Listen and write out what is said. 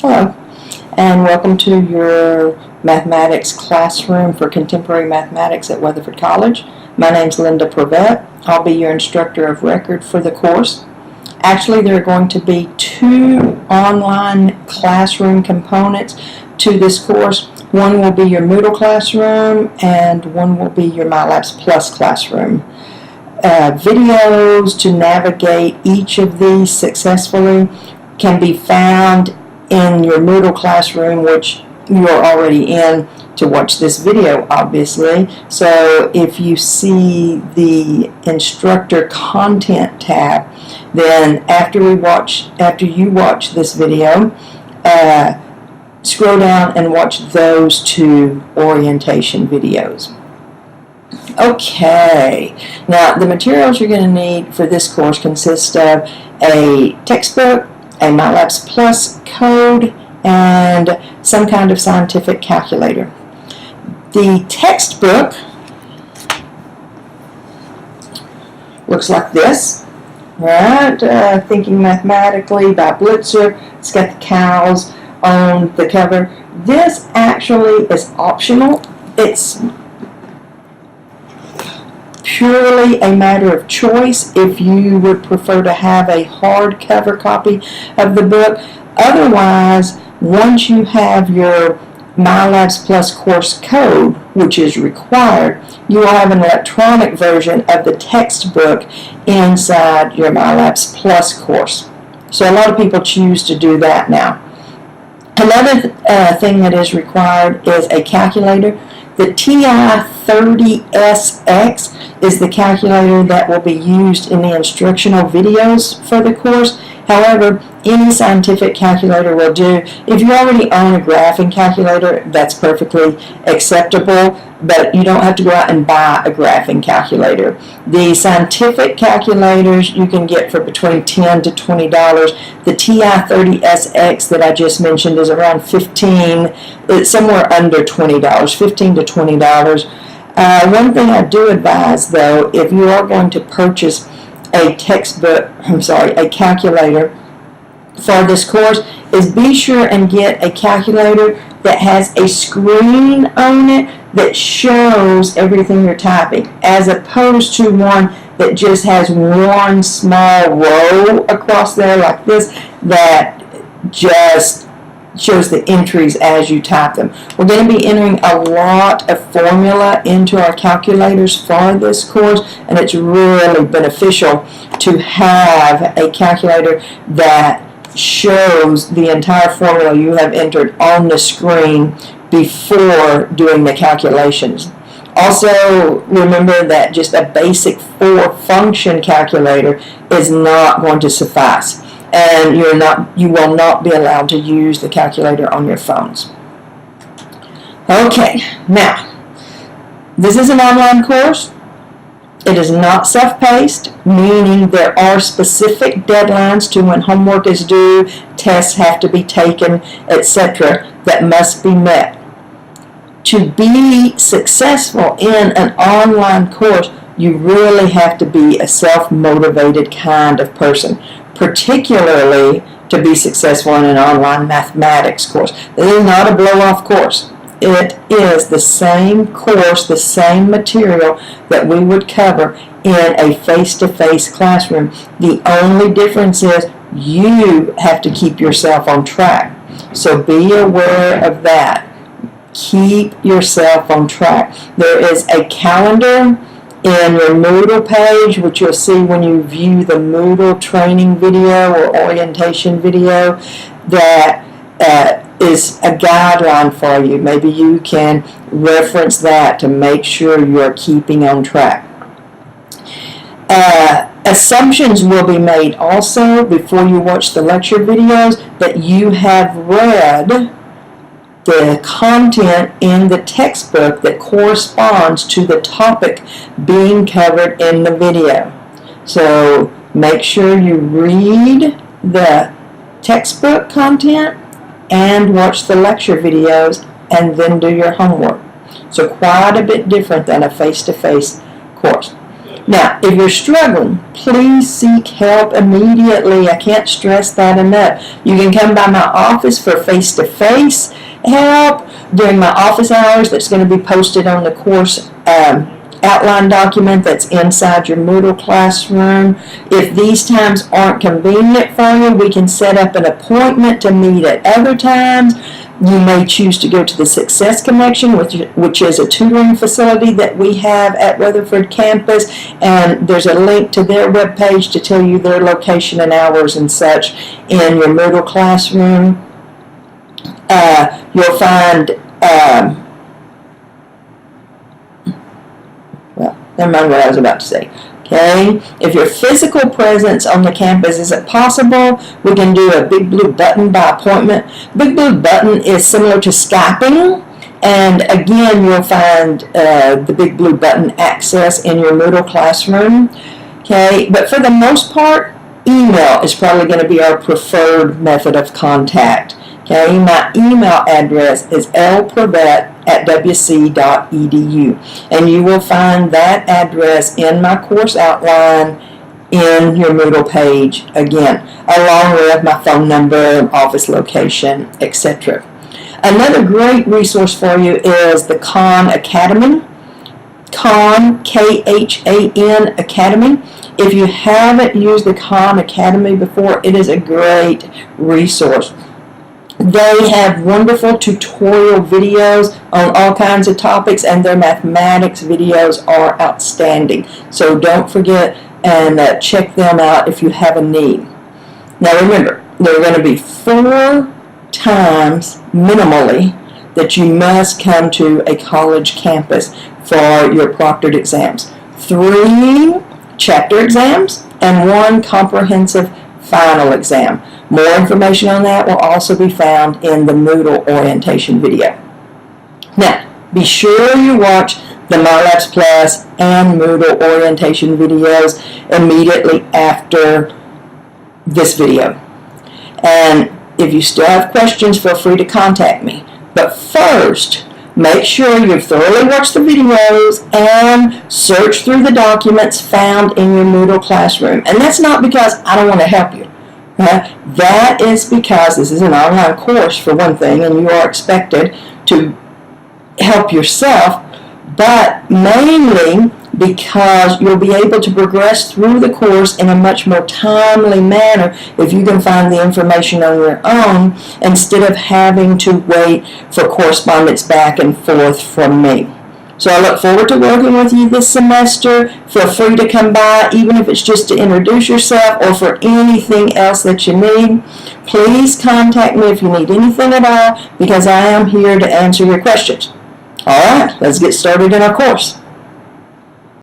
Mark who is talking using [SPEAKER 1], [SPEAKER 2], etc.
[SPEAKER 1] Hello, and welcome to your mathematics classroom for contemporary mathematics at Weatherford College. My name is Linda Provette. I'll be your instructor of record for the course. Actually, there are going to be two online classroom components to this course. One will be your Moodle classroom, and one will be your MyLabs Plus classroom. Videos to navigate each of these successfully can be found in your Moodle classroom, which you are already in to watch this video, obviously. So if you see the instructor content tab, then after you watch this video, scroll down and watch those two orientation videos. Okay, now the materials you're going to need for this course consist of a textbook, a MyLabs Plus code, and some kind of scientific calculator. The textbook looks like this, right? Thinking Mathematically by Blitzer. It's got the cows on the cover. This actually is optional. It's purely a matter of choice if you would prefer to have a hardcover copy of the book. Otherwise, once you have your MyLabs Plus course code, which is required, you will have an electronic version of the textbook inside your MyLabs Plus course. So a lot of people choose to do that now. Another thing that is required is a calculator. The TI-30SX is the calculator that will be used in the instructional videos for the course. However, any scientific calculator will do. If you already own a graphing calculator, that's perfectly acceptable, but you don't have to go out and buy a graphing calculator. The scientific calculators you can get for between $10 to $20. The TI-30SX that I just mentioned is around $15, it's somewhere under $20, $15 to $20. One thing I do advise, though, if you are going to purchase a calculator for this course, is be sure and get a calculator that has a screen on it that shows everything you're typing, as opposed to one that just has one small row across there like this that just shows the entries as you type them. We're going to be entering a lot of formula into our calculators for this course, and it's really beneficial to have a calculator that shows the entire formula you have entered on the screen before doing the calculations. Also, remember that just a basic 4-function calculator is not going to suffice, and you will not be allowed to use the calculator on your phones. Okay, now, this is an online course. It is not self-paced, meaning there are specific deadlines to when homework is due, tests have to be taken, etc., that must be met. To be successful in an online course, you really have to be a self-motivated kind of person, particularly to be successful in an online mathematics course. This is not a blow-off course. It is the same course, the same material that we would cover in a face-to-face classroom. The only difference is you have to keep yourself on track. So be aware of that. Keep yourself on track. There is a calendar in your Moodle page, which you'll see when you view the Moodle training video or orientation video, that is a guideline for you. Maybe you can reference that to make sure you're keeping on track. Assumptions will be made also before you watch the lecture videos that you have read the content in the textbook that corresponds to the topic being covered in the video. So make sure you read the textbook content and watch the lecture videos and then do your homework. So quite a bit different than a face-to-face course. Now, if you're struggling, please seek help immediately. I can't stress that enough. You can come by my office for face-to-face help during my office hours. That's going to be posted on the course outline document that's inside your Moodle classroom. If these times aren't convenient for you, we can set up an appointment to meet at other times. You may choose to go to the Success Connection, which is a tutoring facility that we have at Rutherford campus, and there's a link to their webpage to tell you their location and hours and such in your Moodle classroom. You'll find never mind what I was about to say. Okay, if your physical presence on the campus isn't possible, we can do a Big Blue Button by appointment. Big Blue Button is similar to Skyping, and again, you'll find the Big Blue Button access in your Moodle classroom. Okay, but for the most part, email is probably going to be our preferred method of contact. Okay, my email address is lprevette@wc.edu, and you will find that address in my course outline in your Moodle page again, along with my phone number, office location, etc. Another great resource for you is the Khan Academy. Khan, K-H-A-N Academy. If you haven't used the Khan Academy before, it is a great resource. They have wonderful tutorial videos on all kinds of topics, and their mathematics videos are outstanding. So don't forget and check them out if you have a need. Now remember, there are going to be 4 times minimally that you must come to a college campus for your proctored exams. 3 chapter exams and 1 comprehensive final exam. More information on that will also be found in the Moodle orientation video. Now, be sure you watch the MyLabs Plus and Moodle orientation videos immediately after this video. And if you still have questions, feel free to contact me. But first, make sure you've thoroughly watched the videos and search through the documents found in your Moodle classroom. And that's not because I don't want to help you. That is because this is an online course, for one thing, and you are expected to help yourself, but mainly because you'll be able to progress through the course in a much more timely manner if you can find the information on your own instead of having to wait for correspondence back and forth from me. So I look forward to working with you this semester. Feel free to come by, even if it's just to introduce yourself or for anything else that you need. Please contact me if you need anything at all, because I am here to answer your questions. All right, let's get started in our course.